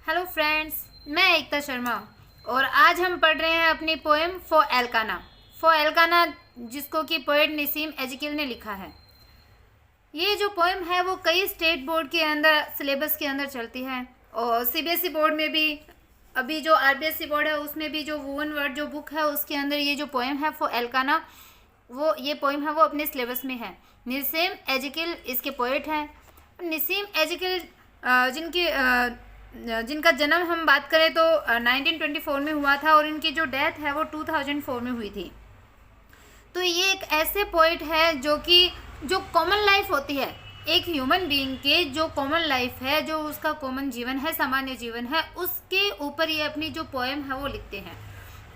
Hello friends, मैं एकता शर्मा और आज हम पढ़ रहे हैं अपनी poem for Elkanah. For Elkanah जिसको कि पोएट नसीम एजकिल ने लिखा है। ये जो पोएम है वो कई स्टेट बोर्ड के अंदर सिलेबस के अंदर चलती है और सीबीएसई बोर्ड में भी, अभी जो आरबीएसई बोर्ड है उसमें भी जो वुवन वर्ड जो बुक है उसके अंदर ये जो पोएम है फॉर एल्काना, वो ये पोएम है वो अपने सिलेबस में है। नसीम एजकिल इसके पोएट हैं। नसीम एजकिल जिनका जन्म हम बात करें तो 1924 में हुआ था और इनकी जो डेथ है वो 2004 में हुई थी। तो ये एक ऐसे पोइट है जो कॉमन लाइफ होती है, एक ह्यूमन बीइंग के जो कॉमन लाइफ है, जो उसका कॉमन जीवन है, सामान्य जीवन है, उसके ऊपर ये अपनी जो पोएम है वो लिखते हैं।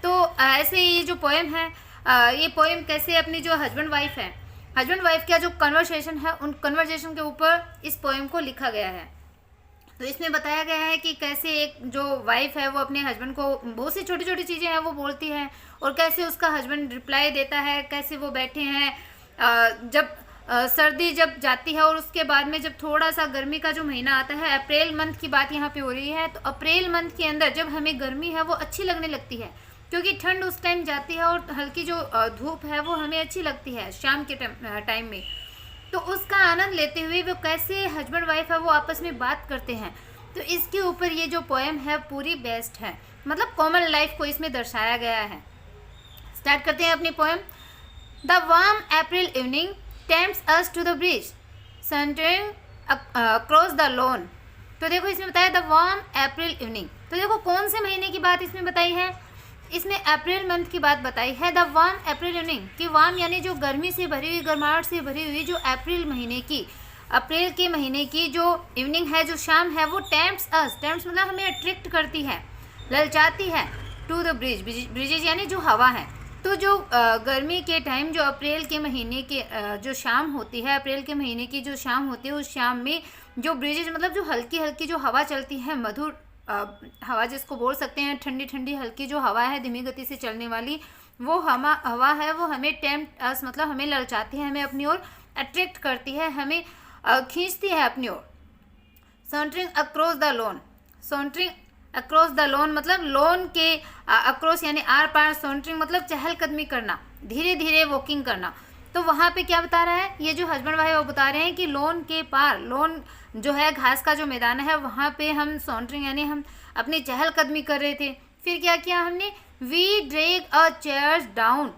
तो ऐसे ये जो पोएम है, ये पोएम कैसे अपनी जो हस्बैंड वाइफ का जो कन्वर्सेशन है उन कन्वर्सेशन के ऊपर इस पोएम को लिखा गया है। तो इसमें बताया गया है कि कैसे एक जो वाइफ है वो अपने हस्बैंड को बहुत सी छोटी छोटी चीज़ें हैं वो बोलती है और कैसे उसका हस्बैंड रिप्लाई देता है। कैसे वो बैठे हैं जब सर्दी जब जाती है और उसके बाद में जब थोड़ा सा गर्मी का जो महीना आता है, अप्रैल मंथ की बात यहाँ पे हो रही है। तो अप्रैल मंथ के अंदर जब हमें गर्मी है वो अच्छी लगने लगती है क्योंकि ठंड उस टाइम जाती है और हल्की जो धूप है वो हमें अच्छी लगती है शाम के टाइम में। तो उसका आनंद लेते हुए वो कैसे हस्बैंड वाइफ है वो आपस में बात करते हैं। तो इसके ऊपर ये जो पोएम है पूरी बेस्ट है, मतलब कॉमन लाइफ को इसमें दर्शाया गया है। स्टार्ट करते हैं अपनी poem. The warm April evening tempts us to the bridge sauntering across the lawn. तो देखो इसमें बताया द वार्म अप्रैल इवनिंग। तो देखो कौन से महीने की बात इसमें बताई है, इसमें अप्रैल मंथ की बात बताई है। द वार्म अप्रैल इवनिंग की वार्म यानी जो गर्मी से भरी हुई, गर्माहट से भरी हुई जो अप्रैल के महीने की जो इवनिंग है, जो शाम है, वो टेम्प्ट्स अस, टेम्प्ट्स मतलब हमें अट्रैक्ट करती है, ललचाती है, टू द ब्रिजेज यानी जो हवा है। तो जो गर्मी के टाइम जो अप्रैल के महीने के जो शाम होती है, अप्रैल के महीने की जो शाम होती है, उस शाम में जो ब्रिजेज मतलब जो हल्की हल्की जो हवा चलती है, मधुर हवा जिसको बोल सकते हैं, ठंडी ठंडी हल्की जो हवा है धीमी गति से चलने वाली, वो हवा है वो हमें टेम्प्ट अस मतलब हमें ललचाती है, हमें अपनी ओर अट्रैक्ट करती है, हमें खींचती है अपनी ओर। Sauntering across the lawn, sauntering across the lawn मतलब लॉन के अक्रॉस यानी आर पार, सॉन्टरिंग मतलब चहलकदमी करना, धीरे धीरे वॉकिंग करना। तो वहाँ पे क्या बता रहा है ये जो हस्बैंड वाइफ वो बता रहे हैं कि लॉन के पार, लॉन जो है घास का जो मैदान है, वहाँ पे हम सॉन्टरिंग यानी हम अपनी चहलकदमी कर रहे थे। फिर क्या किया हमने, we drag a chairs down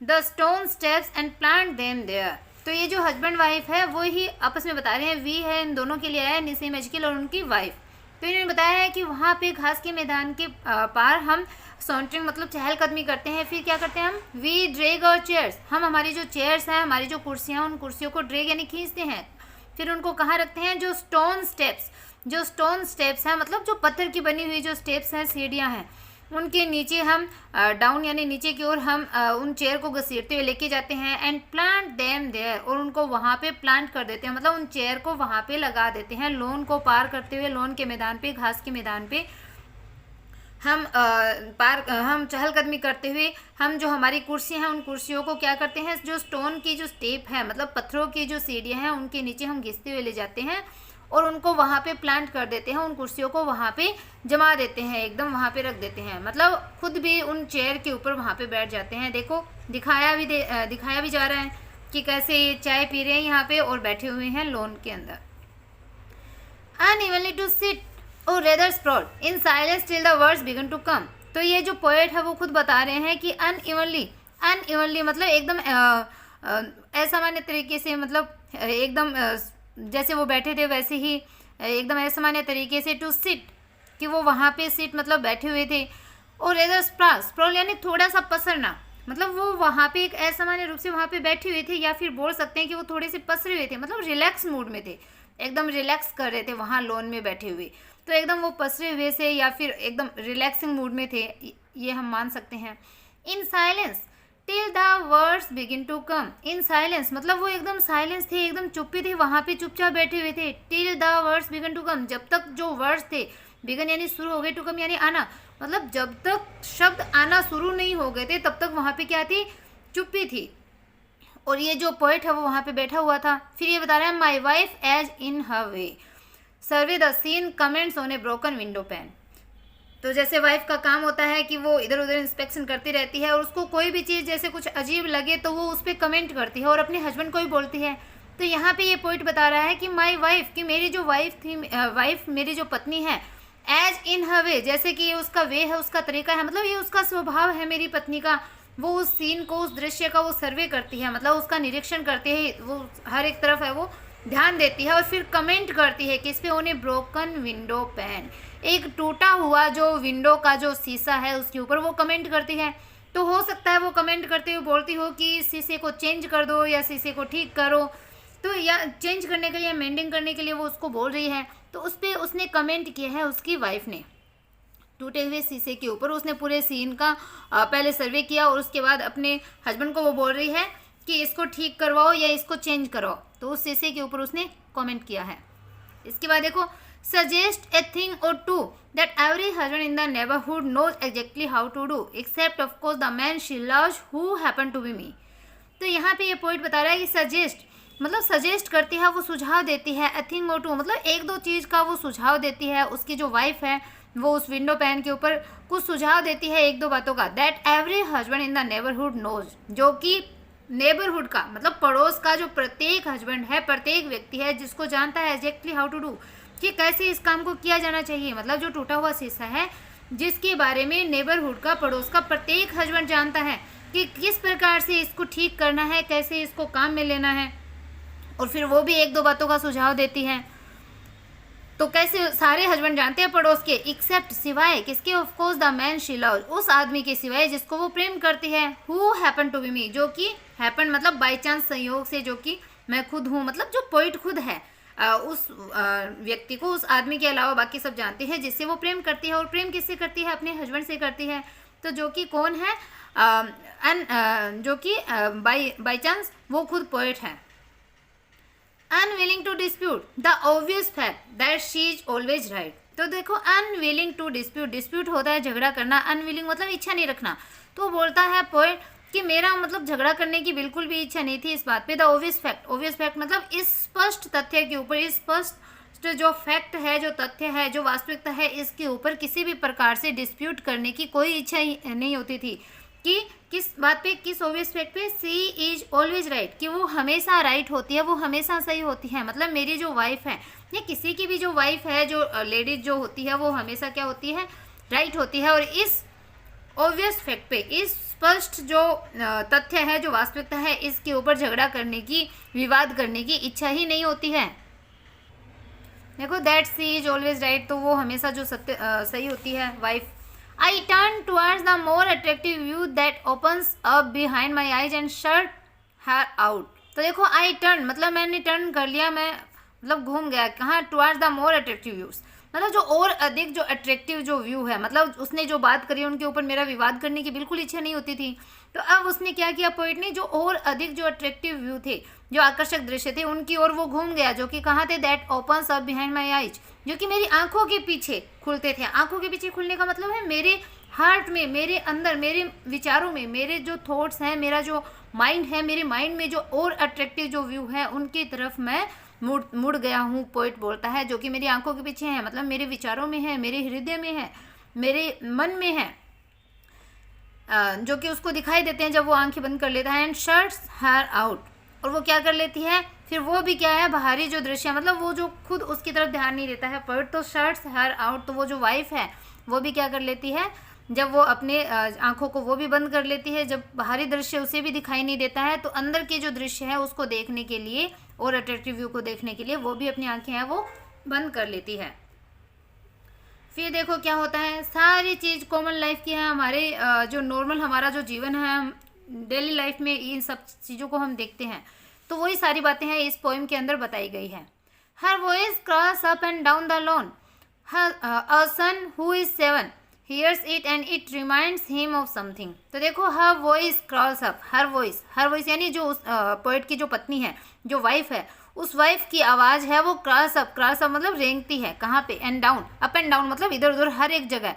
the stone steps and plant them there. तो ये जो हस्बैंड वाइफ है वो ही आपस में बता रहे हैं, वी है इन दोनों के लिए आया, नसीम एजकिल और उनकी वाइफ। तो इन्होंने बताया है कि वहाँ पे घास के मैदान के पार हम सॉन्टरिंग मतलब चहलकदमी करते हैं। फिर क्या करते हैं हम, वी ड्रैग और चेयर्स, हम हमारी जो चेयर्स हैं, हमारी जो कुर्सियाँ, उन कुर्सियों को ड्रैग यानी खींचते हैं। फिर उनको कहाँ रखते हैं, जो स्टोन स्टेप्स हैं मतलब जो पत्थर की बनी हुई जो स्टेप्स हैं, सीढ़ियाँ हैं, उनके नीचे हम डाउन यानी नीचे की ओर हम उन चेयर को घसीटते हुए लेके जाते हैं। एंड प्लांट देम देयर, और उनको वहाँ पे प्लांट कर देते हैं मतलब उन चेयर को वहाँ पे लगा देते हैं। लोन को पार करते हुए, लोन के मैदान पे, घास के मैदान पे हम चहलकदमी करते हुए हम जो हमारी कुर्सियाँ हैं उन कुर्सियों को क्या करते हैं, जो स्टोन की जो स्टेप है मतलब पत्थरों की जो सीढ़ियाँ हैं उनके नीचे हम घिसते हुए ले जाते हैं और उनको वहाँ पे प्लांट कर देते हैं, उन कुर्सियों को वहाँ पे जमा देते हैं, एकदम वहाँ पे रख देते हैं, मतलब खुद भी उन चेयर के ऊपर वहाँ पे बैठ जाते हैं। देखो दिखाया भी जा रहा है कि कैसे ये चाय पी रहे हैं यहाँ पे और बैठे हुए हैं लॉन के अंदर। Unevenly to sit or rather sprawled in silence till the words began to come. तो ये जो पोएट है वो खुद बता रहे हैं कि अनइवनली मतलब एकदम असामान्य तरीके से, मतलब एकदम जैसे वो बैठे थे वैसे ही एकदम असामान्य तरीके से, टू सिट कि वो वहाँ पे सिट मतलब बैठे हुए थे, और रेदर स्प्रॉल यानी थोड़ा सा पसरना, मतलब वो वहाँ पे एक असामान्य रूप से वहाँ पे बैठे हुए थे, या फिर बोल सकते हैं कि वो थोड़े से पसरे हुए थे, मतलब रिलैक्स मूड में थे, एकदम रिलैक्स कर रहे थे वहाँ लॉन में बैठे हुए। तो एकदम वो पसरे हुए से या फिर एकदम रिलैक्सिंग मूड में थे, ये हम मान सकते हैं। In silence till the words begin to come, in silence मतलब वो एकदम साइलेंस थे, एकदम चुप्पी थे, वहाँ पे चुपचाप बैठे हुए थे। Till the words begin to come, जब तक जो वर्ड्स थे, बिगन यानी शुरू हो गए, टू कम यानी आना, मतलब जब तक शब्द आना शुरू नहीं हो गए थे तब तक वहाँ पे क्या थी, चुप्पी थी। और ये जो पोएट है वो वहाँ पे बैठा हुआ था। फिर ये बता रहा है my wife as in her way, survey the scene, comments on a broken window pane. तो जैसे वाइफ का काम होता है कि वो इधर उधर इंस्पेक्शन करती रहती है और उसको कोई भी चीज़ जैसे कुछ अजीब लगे तो वो उस पर कमेंट करती है और अपने हस्बैंड को ही बोलती है। तो यहाँ पे ये पॉइंट बता रहा है कि माई वाइफ, कि मेरी जो वाइफ थी, वाइफ मेरी जो पत्नी है, एज इन हर वे, जैसे कि ये उसका वे है, उसका तरीका है, मतलब ये उसका स्वभाव है मेरी पत्नी का, वो उस सीन को, उस दृश्य का वो सर्वे करती है, मतलब उसका निरीक्षण करती है, वो हर एक तरफ है वो ध्यान देती है और फिर कमेंट करती है किस पे, ओन ब्रोकन विंडो पैन, एक टूटा हुआ जो विंडो का जो शीशा है उसके ऊपर वो कमेंट करती है। तो हो सकता है वो कमेंट करते हुए बोलती हो कि शीशे को चेंज कर दो या शीशे को ठीक करो, तो या चेंज करने के लिए, मेंटेन करने के लिए वो उसको बोल रही है। तो उस पर उसने कमेंट किया है, उसकी वाइफ ने, टूटे हुए शीशे के ऊपर उसने पूरे सीन का पहले सर्वे किया और उसके बाद अपने हस्बैंड को वो बोल रही है कि इसको ठीक करवाओ या इसको चेंज करवाओ, तो उस शीशे के ऊपर उसने कमेंट किया है। इसके बाद देखो, suggest a thing or two that every husband in the neighbourhood knows exactly how to do except of course the man she loves who happen to be me. तो यहाँ पे ये पॉइंट बता रहा है कि सजेस्ट मतलब सजेस्ट करती है, वो सुझाव देती है, ए थिंग और टू मतलब एक दो चीज़ का वो सुझाव देती है, उसकी जो वाइफ है वो उस विंडो पैन के ऊपर कुछ सुझाव देती है एक दो बातों का, that every husband in the neighbourhood knows, जो कि नेबरहुड का मतलब पड़ोस का जो प्रत्येक हस्बैंड है, प्रत्येक व्यक्ति है जिसको जानता है एग्जैक्टली हाउ टू डू, कि कैसे इस काम को किया जाना चाहिए, मतलब जो टूटा हुआ शीशा है जिसके बारे में नेबरहुड का, पड़ोस का प्रत्येक हस्बैंड जानता है कि किस प्रकार से इसको ठीक करना है, कैसे इसको काम में लेना है, और फिर वो भी एक दो बातों का सुझाव देती है। तो कैसे सारे हस्बैंड जानते हैं पड़ोस के, एक्सेप्ट सिवाय किसके, of course the man she loves, उस आदमी के सिवाय जिसको वो प्रेम करती है, हु हैपन टू बी मी, जो कि हैपन मतलब बाय चांस, संयोग से, जो कि मैं खुद हूँ, मतलब जो पॉइंट खुद है, उस व्यक्ति को, उस आदमी के अलावा बाकी सब जानते हैं जिससे वो प्रेम करती है, और प्रेम किससे करती है, अपने हस्बैंड से करती है। तो जो कि कौन है, जो कि बाय चांस वो खुद पॉइंट है। Unwilling to dispute the obvious fact that she is always right. तो देखो, अनविलिंग टू डिस्प्यूट, डिस्प्यूट होता है झगड़ा करना, अनविलिंग मतलब इच्छा नहीं रखना, तो बोलता है पॉइंट कि मेरा मतलब झगड़ा करने की बिल्कुल भी इच्छा नहीं थी इस बात पे। The obvious fact, obvious fact मतलब इस स्पष्ट तथ्य के ऊपर, इस स्पष्ट जो फैक्ट है, जो तथ्य है, जो वास्तविकता है, इसके ऊपर किसी भी प्रकार से डिस्प्यूट करने की कोई इच्छा ही नहीं होती थी। कि किस बात पे, किस ऑब्वियस फैक्ट पे, सी इज ऑलवेज राइट, कि वो हमेशा राइट होती है, वो हमेशा सही होती है, मतलब मेरी जो वाइफ है या किसी की भी जो वाइफ है, जो लेडीज जो होती है, वो हमेशा क्या होती है, राइट होती है। और इस ऑब्वियस फैक्ट पे, इस स्पष्ट जो तथ्य है, जो वास्तविकता है, इसके ऊपर झगड़ा करने की, विवाद करने की इच्छा ही नहीं होती है। देखो, that she is always right, तो वो हमेशा जो सत्य सही होती है wife. I turn towards the more attractive view that opens up behind my eyes and shut her out। तो देखो, I turn मतलब मैंने टर्न कर लिया, मैं मतलब घूम गया कहाँ, towards the more attractive views, मतलब जो और अधिक जो अट्रैक्टिव जो व्यू है, मतलब उसने जो बात करी उनके ऊपर मेरा विवाद करने की बिल्कुल इच्छा नहीं होती थी। तो अब उसने क्या किया, पॉइंट ने जो और अधिक जो अट्रैक्टिव व्यू थे, जो आकर्षक दृश्य थे, उनकी ओर वो घूम गया, जो कि कहाँ थे, that opens up behind my eyes, जो कि मेरी आंखों के पीछे खुलते थे। आंखों के पीछे खुलने का मतलब है मेरे हार्ट में, मेरे अंदर, मेरे विचारों में, मेरे जो थॉट्स हैं, मेरा जो माइंड है, मेरे माइंड में जो और अट्रैक्टिव जो व्यू है उनकी तरफ मैं मुड़ गया हूँ, पोइट बोलता है, जो कि मेरी आंखों के पीछे है, मतलब मेरे विचारों में है, मेरे हृदय में है, मेरे मन में है, जो कि उसको दिखाई देते हैं जब वो आंखें बंद कर लेता है। एंड शट्स हर आउट, और वो क्या कर लेती है, फिर वो भी क्या है, बाहरी जो दृश्य, मतलब वो जो खुद उसकी तरफ ध्यान नहीं देता है, पर तो शट्स हर आउट, तो वो जो वाइफ है वो भी क्या कर लेती है, जब वो अपने आंखों को वो भी बंद कर लेती है, जब बाहरी दृश्य उसे भी दिखाई नहीं देता है, तो अंदर के जो दृश्य है उसको देखने के लिए और अट्रैक्टिव व्यू को देखने के लिए वो भी अपनी आंखें हैं वो बंद कर लेती है। फिर देखो क्या होता है, सारी चीज़ कॉमन लाइफ की है, हमारे जो नॉर्मल हमारा जो जीवन है, हम डेली लाइफ में इन सब चीज़ों को हम देखते हैं, तो वही सारी बातें हैं इस पोइम के अंदर बताई गई है। Her voice cross up and down the lawn, a son who is 7 hears it and it reminds him of something। तो देखो, हर voice cross up, her voice यानी जो उस पोइट की जो पत्नी है, जो वाइफ है, उस वाइफ की आवाज़ है वो क्रॉस अप मतलब रेंगती है, कहाँ पे, and down, up and down मतलब इधर उधर हर एक जगह,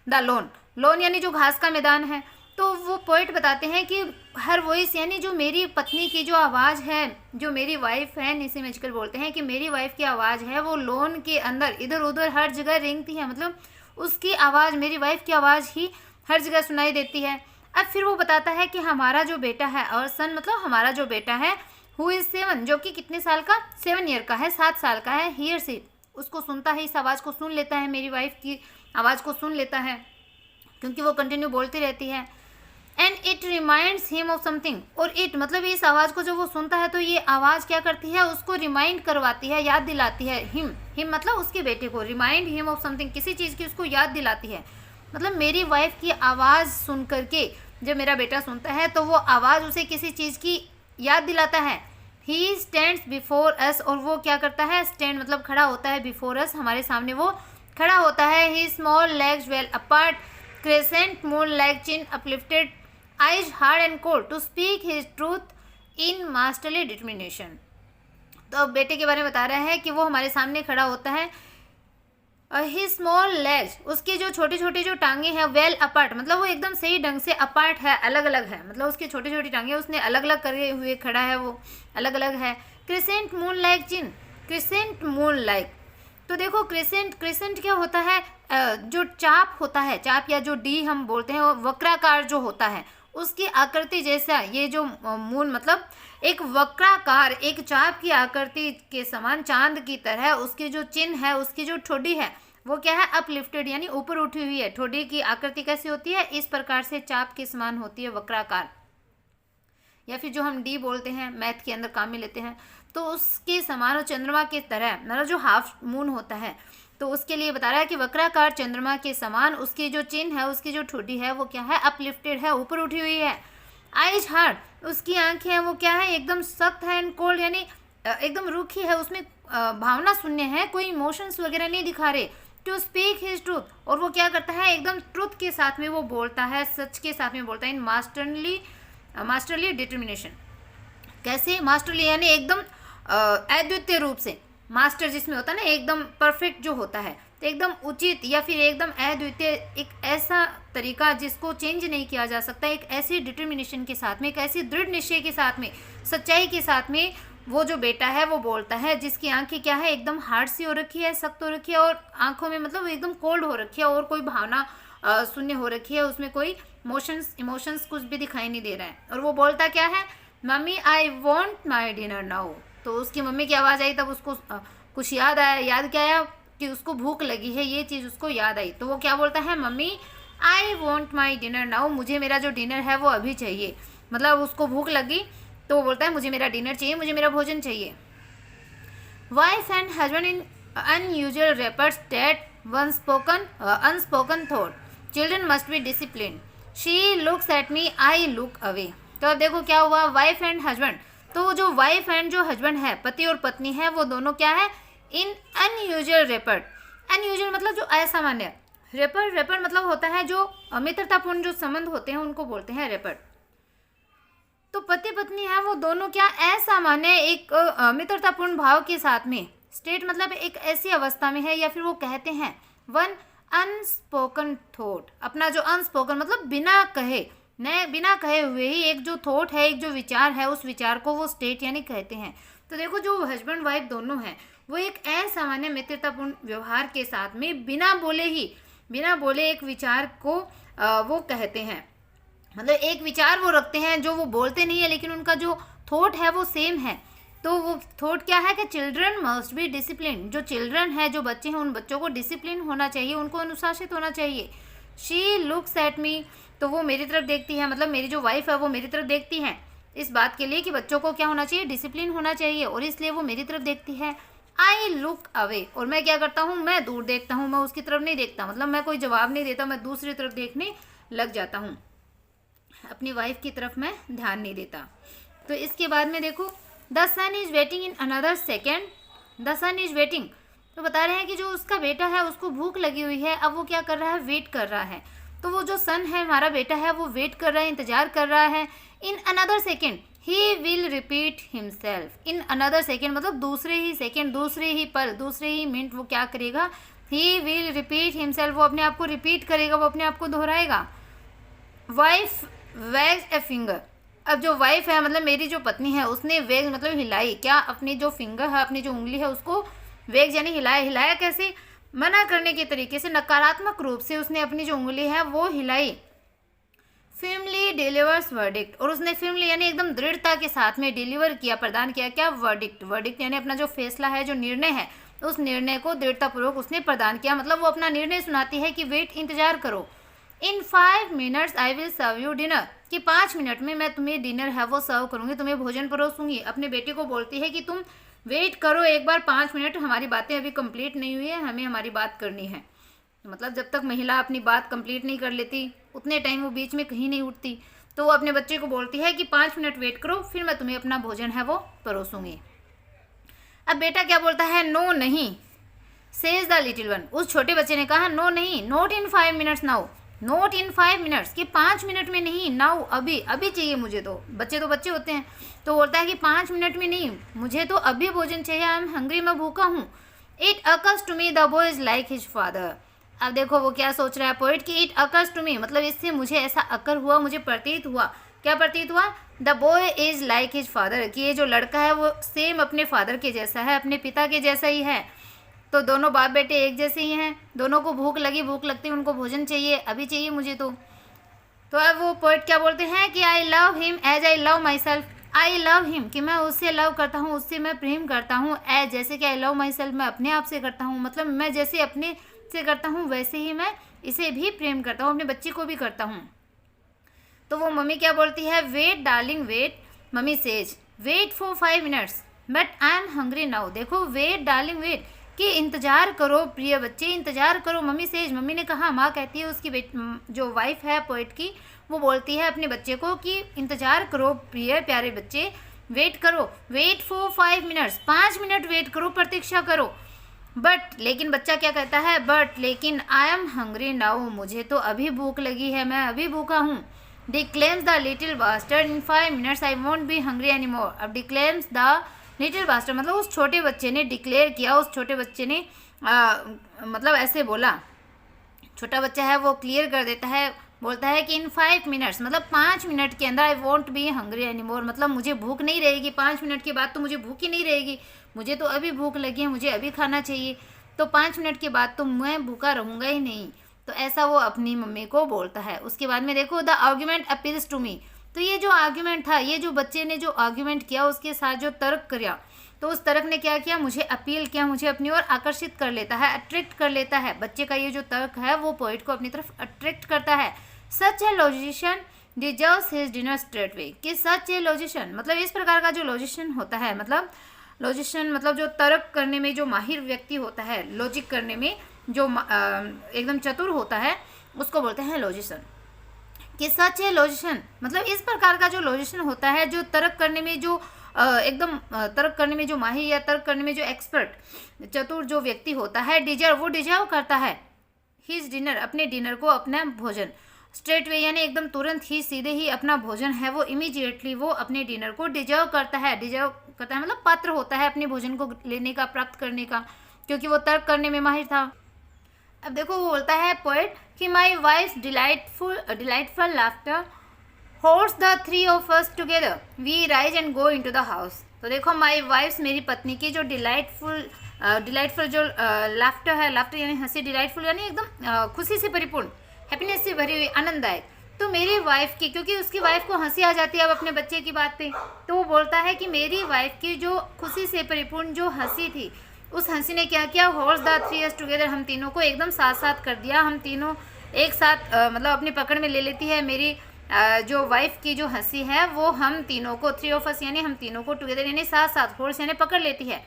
द लॉन यानी जो घास का मैदान है। तो वो पोइट बताते हैं कि हर वॉइस यानी जो मेरी पत्नी की जो आवाज़ है, जो मेरी वाइफ है, निसी मैजिकल बोलते हैं कि मेरी वाइफ की आवाज़ है वो लोन के अंदर इधर उधर हर जगह रेंगती है, मतलब उसकी आवाज़, मेरी वाइफ की आवाज़ ही हर जगह सुनाई देती है। अब फिर वो बताता है कि हमारा जो बेटा है, और सन मतलब हमारा जो बेटा है, हु इज़ 7, जो कि कितने साल का, 7 ईयर का है, 7 साल का है, हियर से उसको सुनता है, इस आवाज़ को सुन लेता है, मेरी वाइफ की आवाज़ को सुन लेता है, क्योंकि वो कंटिन्यू बोलती रहती है। And it reminds him of something, और इट मतलब इस आवाज़ को जब वो सुनता है तो ये आवाज़ क्या करती है, उसको रिमाइंड करवाती है, याद दिलाती है। हिम मतलब उसके बेटे को, रिमाइंड हिम ऑफ समथिंग, किसी चीज़ की उसको याद दिलाती है। मतलब मेरी वाइफ की आवाज़ सुन करके जब मेरा बेटा सुनता है तो वो आवाज़ उसे किसी चीज़ की याद दिलाता है। ही स्टैंड्स बिफोर अस, और वो क्या करता है, स्टैंड मतलब खड़ा होता है, बिफोर अस हमारे सामने वो खड़ा होता है। He small legs well apart, crescent moon like chin uplifted, eyes hard and cold, to speak his truth in masterly determination। तो अब बेटे के बारे में बता रहे हैं कि वो हमारे सामने खड़ा होता है। ही स्मॉल लेग्स, उसकी जो छोटी छोटी जो टांगे हैं, वेल अपार्ट मतलब वो एकदम सही ढंग से अपार्ट है, अलग अलग है, मतलब उसकी छोटी छोटी टांगे उसने अलग अलग करे हुए खड़ा है, वो अलग अलग है। क्रिसेंट मून लाइक चिन, क्रिसेंट मून लाइक, तो देखो क्रिसेंट क्या होता है, जो चाप होता है, चाप या जो डी हम बोलते हैं, वो वक्राकार जो होता है उसकी आकृति जैसा, ये जो मून मतलब एक वक्राकार, एक चाप की आकृति के समान, चांद की तरह उसकी जो चिन्ह है, उसकी जो ठोडी है वो क्या है, अपलिफ्टेड यानी ऊपर उठी हुई है। ठोडी की आकृति कैसी होती है, इस प्रकार से चाप के समान होती है, वक्राकार, या फिर जो हम डी बोलते हैं मैथ के अंदर काम में लेते हैं, तो उसके समान, और चंद्रमा की तरह, मतलब जो हाफ मून होता है, तो उसके लिए बता रहा है कि वक्राकार चंद्रमा के समान उसकी जो चिन्ह है, उसकी जो ठोडी है वो क्या है, अपलिफ्टेड है, ऊपर उठी हुई है। आइज हार्ड, उसकी आंखें हैं वो क्या है, एकदम सख्त है, एंड कोल्ड यानी एकदम रूखी है, उसमें भावना शून्य है, कोई इमोशंस वगैरह नहीं दिखा रहे। टू स्पीक हिज ट्रूथ, और वो क्या करता है, एकदम ट्रूथ के साथ में वो बोलता है, सच के साथ में बोलता है। इन मास्टरली डिटर्मिनेशन, कैसे, मास्टरली यानी एकदम अद्वितीय रूप से, मास्टर जिसमें होता है ना एकदम परफेक्ट जो होता है, तो एकदम उचित या फिर एकदम अद्वितीय, एक ऐसा तरीका जिसको चेंज नहीं किया जा सकता, एक ऐसी डिटर्मिनेशन के साथ में, एक ऐसी दृढ़ निश्चय के साथ में, सच्चाई के साथ में वो जो बेटा है वो बोलता है, जिसकी आंखें क्या है, एकदम हार्ड सी हो रखी है, सख्त हो रखी है, और आंखों में मतलब एकदम कोल्ड हो रखी है, और कोई भावना शून्य हो रखी है, उसमें कोई इमोशंस कुछ भी दिखाई नहीं दे रहा है। और वो बोलता क्या है, mummy I want my dinner now. तो उसकी मम्मी की आवाज़ आई, तब उसको कुछ याद आया, याद क्या आया कि उसको भूख लगी है, ये चीज़ उसको याद आई, तो वो क्या बोलता है, mummy I want my dinner now, मुझे मेरा जो डिनर है वो अभी चाहिए, मतलब उसको भूख लगी तो वो बोलता है मुझे मेरा डिनर चाहिए, मुझे मेरा भोजन चाहिए। Wife and husband in unusual rappers date unspoken thought, children must be disciplined, she looks at me, I look away। तो अब देखो क्या हुआ, वाइफ एंड हस्बैंड, तो जो वाइफ एंड जो हस्बैंड है, पति और पत्नी है, वो दोनों क्या है, इन अनयूजुअल रेपर्ड, अनयूजुअल मतलब जो असामान्य, रेपर्ड मतलब होता है जो मित्रतापूर्ण जो संबंध होते हैं उनको बोलते हैं रेपर्ड। तो पति पत्नी है वो दोनों क्या, असामान्य एक मित्रतापूर्ण भाव के साथ में, स्टेट मतलब एक ऐसी अवस्था में है, या फिर वो कहते हैं वन अनस्पोकन थॉट, अपना जो अनस्पोकन मतलब बिना कहे हुए ही एक जो थॉट है, एक जो विचार है, उस विचार को वो स्टेट यानी कहते हैं। तो देखो जो हस्बैंड वाइफ दोनों हैं वो एक असामान्य मित्रतापूर्ण व्यवहार के साथ में बिना बोले एक विचार को वो कहते हैं, मतलब एक विचार वो रखते हैं जो वो बोलते नहीं है, लेकिन उनका जो थॉट है वो सेम है। तो वो थॉट क्या है कि चिल्ड्रन मस्ट बी डिसिप्लिन, जो चिल्ड्रन है, जो बच्चे हैं, उन बच्चों को डिसिप्लिन होना चाहिए, उनको अनुशासित होना चाहिए। शी लुक्स एट मी, तो वो मेरी तरफ देखती है, मतलब मेरी जो वाइफ है वो मेरी तरफ देखती है इस बात के लिए कि बच्चों को क्या होना चाहिए, डिसिप्लिन होना चाहिए, और इसलिए वो मेरी तरफ देखती है। आई लुक अवे, और मैं क्या करता हूँ, मैं दूर देखता हूँ, मैं उसकी तरफ नहीं देखता, मतलब मैं कोई जवाब नहीं देता, मैं दूसरी तरफ देखने लग जाता हूँ, अपनी वाइफ की तरफ मैं ध्यान नहीं देता। तो इसके बाद में देखो, the sun is waiting in another second, the sun is waiting, तो बता रहे हैं कि जो उसका बेटा है उसको भूख लगी हुई है, अब वो क्या कर रहा है, वेट कर रहा है। तो वो जो सन है, हमारा बेटा है, वो वेट कर रहा है, इंतजार कर रहा है। इन another second he will repeat himself, in another second मतलब दूसरे ही सेकेंड, दूसरे ही पल, दूसरे ही मिनट वो क्या करेगा, ही विल रिपीट हिमसेल्फ, वो अपने आप को रिपीट करेगा, वो अपने आप को दोहराएगा। वाइफ वैग्स ए फिंगर, अब जो वाइफ है मतलब मेरी जो पत्नी है उसने वेग मतलब हिलाई, क्या अपनी जो फिंगर है, अपनी जो उंगली है उसको वेग यानी हिलाया। हिलाया कैसे? मना करने के तरीके से, नकारात्मक रूप से उसने अपनी जो उंगली है वो हिलाई। फिल्मली डिलीवर्स वर्डिक्ट, और उसने फिल्मली यानी एकदम दृढ़ता के साथ में डिलीवर किया, प्रदान किया क्या? वर्डिक्ट। वर्डिक्ट यानी अपना जो फैसला है, जो निर्णय है, उस निर्णय को दृढ़तापूर्वक उसने प्रदान किया। मतलब वो अपना निर्णय सुनाती है कि वेट, इंतजार करो। In 5 minutes I will serve you dinner, कि 5 मिनट में मैं तुम्हें डिनर है वो सर्व करूँगी, तुम्हें भोजन परोसूंगी। अपने बेटे को बोलती है कि तुम वेट करो एक बार 5 मिनट, हमारी बातें अभी कंप्लीट नहीं हुई है, हमें हमारी बात करनी है। मतलब जब तक महिला अपनी बात कंप्लीट नहीं कर लेती उतने टाइम वो बीच में कहीं नहीं उठती। तो वो अपने बच्चे को बोलती है कि 5 मिनट वेट करो, फिर मैं तुम्हें अपना भोजन है वो परोसूंगी। अब बेटा क्या बोलता है? नो नहीं, सेज द लिटिल वन। उस छोटे बच्चे ने कहा नो नहीं, not in 5 minutes now, not in 5 minutes, कि 5 मिनट में नहीं, नाउ अभी, अभी चाहिए मुझे। तो बच्चे होते हैं। तो बोलता है कि 5 मिनट में नहीं, मुझे तो अभी भोजन चाहिए, आई एम हंग्री, मैं भूखा हूँ। It occurs to me the boy is like his father. अब देखो वो क्या सोच रहा है पोइट कि इट अकर्स टू मी, मतलब इससे मुझे ऐसा अकर हुआ, मुझे प्रतीत हुआ। क्या प्रतीत हुआ? The boy is like his father, कि ये जो लड़का है वो सेम अपने फादर के जैसा है, अपने पिता के जैसा ही है। तो दोनों बाप बेटे एक जैसे ही हैं, दोनों को भूख लगी, भूख लगती, उनको भोजन चाहिए, अभी चाहिए मुझे। तो अब वो पोइट क्या बोलते हैं कि I love him as I love myself. I love him, कि मैं उससे लव करता हूँ, उससे मैं प्रेम करता हूँ। एज, जैसे कि आई लव माई सेल्फ, मैं अपने आप से करता हूँ, मतलब मैं जैसे अपने से करता हूँ वैसे ही मैं इसे भी प्रेम करता हूँ, अपने बच्चे को भी करता हूँ। तो वो मम्मी क्या बोलती है? Wait darling wait, mummy says wait for 5 minutes but I am hungry now. देखो वेट डार्लिंग वेट, कि इंतजार करो प्रिय बच्चे, इंतजार करो, मम्मी सेज, मम्मी ने कहा, माँ कहती है उसकी जो वाइफ है पोइट की, वो बोलती है अपने बच्चे को कि इंतजार करो प्रिय प्यारे बच्चे, वेट करो, wait for 5 minutes, 5 minute wait करो, प्रतीक्षा करो। बट, लेकिन बच्चा क्या कहता है? बट, लेकिन आई एम हंग्री नाउ, मुझे तो अभी भूख लगी है, मैं अभी भूखा हूँ। Declaims the little bastard in 5 minutes I won't be hungry any more. अब डिक्लेम्स द लिटिल बास्टर्ड मतलब उस छोटे बच्चे ने डिक्लेयर किया, उस छोटे बच्चे ने मतलब ऐसे बोला, छोटा बच्चा है वो क्लियर कर देता है, बोलता है कि इन 5 मिनट्स मतलब 5 मिनट के अंदर आई वॉन्ट बी हंग्री एनी मोर, मतलब मुझे भूख नहीं रहेगी, 5 मिनट के बाद तो मुझे भूख ही नहीं रहेगी, मुझे तो अभी भूख लगी है, मुझे अभी खाना चाहिए, तो 5 मिनट के बाद तो मैं भूखा रहूँगा ही नहीं। तो ऐसा वो अपनी मम्मी को बोलता है। उसके बाद में देखो the argument appeals to me, तो ये जो आर्ग्यूमेंट था, ये जो बच्चे ने जो आर्ग्यूमेंट किया उसके साथ जो तर्क किया, तो उस तर्क ने क्या किया? मुझे अपील किया, मुझे अपनी ओर आकर्षित कर लेता है, अट्रैक्ट कर लेता है। बच्चे का ये जो तर्क है वो पोइट को अपनी तरफ अट्रैक्ट करता है। Such a logician deserves his dinner straight way, कि सच ए लॉजिशियन मतलब इस प्रकार का जो लॉजिशियन होता है, मतलब लॉजिशियन मतलब जो तर्क करने में जो माहिर व्यक्ति होता है, लॉजिक करने में जो एकदम चतुर होता है, उसको बोलते हैं लॉजिशियन। कि सच है लॉजिशियन मतलब इस प्रकार का जो लॉजिशियन होता है, जो तर्क करने में जो एकदम तर्क करने में जो माहिर या तर्क करने में जो एक्सपर्ट चतुर जो व्यक्ति होता है, वो डिजर्व करता है हिज डिनर, अपने डिनर को, अपना भोजन, स्ट्रेट वे यानी एकदम तुरंत ही, सीधे ही अपना भोजन है वो इमीडिएटली वो अपने डिनर को डिजर्व करता है मतलब पात्र होता है अपने भोजन को लेने का, प्राप्त करने का, क्योंकि वो तर्क करने में माहिर था। अब देखो वो बोलता है पोएट कि my wife delightful laughter holds the 3 of us together, we rise and go into the house. तो देखो माई वाइफ्स, मेरी पत्नी की जो डिलाइटफुल जो लाफ्टर है, लाफ्टर यानी हंसी, डिलाइटफुल यानी एकदम खुशी से परिपूर्ण, हैप्पीनेस से भरी हुई, आनंददायक। तो मेरी वाइफ की, क्योंकि उसकी वाइफ को हंसी आ जाती है अब अपने बच्चे की बात पे, तो वो बोलता है कि मेरी वाइफ की जो खुशी से परिपूर्ण जो हंसी थी, उस हंसी ने क्या किया? होल्ड्स द 3 us टुगेदर, हम तीनों को एकदम साथ साथ कर दिया, हम तीनों एक साथ मतलब अपनी पकड़ में ले लेती है। मेरी जो वाइफ की जो हंसी है वो हम तीनों को, 3 of us यानी हम तीनों को टुगेदर यानी साथ साथ, होल्ड्स यानी पकड़ लेती है,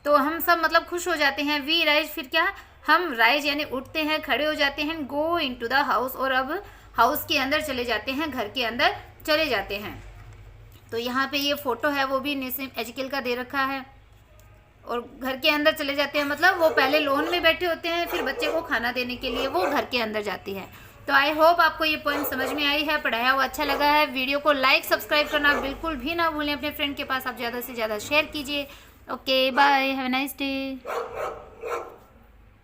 तो हम सब मतलब खुश हो जाते हैं। वी राइज, फिर क्या? हम राइज यानी उठते हैं, खड़े हो जाते हैं, गो इनटू द हाउस, और अब हाउस के अंदर चले जाते हैं, घर के अंदर चले जाते हैं। तो यहाँ पे ये फोटो है वो भी नेसिम एजिकल का दे रखा है, और घर के अंदर चले जाते हैं मतलब वो पहले लोन में बैठे होते हैं, फिर बच्चे को खाना देने के लिए वो घर के अंदर जाती है। तो आई होप आपको ये पॉइंट समझ में आई है, पढ़ाया हुआ अच्छा लगा है। वीडियो को लाइक सब्सक्राइब करना बिल्कुल भी ना भूलें, अपने फ्रेंड के पास आप ज़्यादा से ज़्यादा शेयर कीजिए। Okay bye, have a nice day.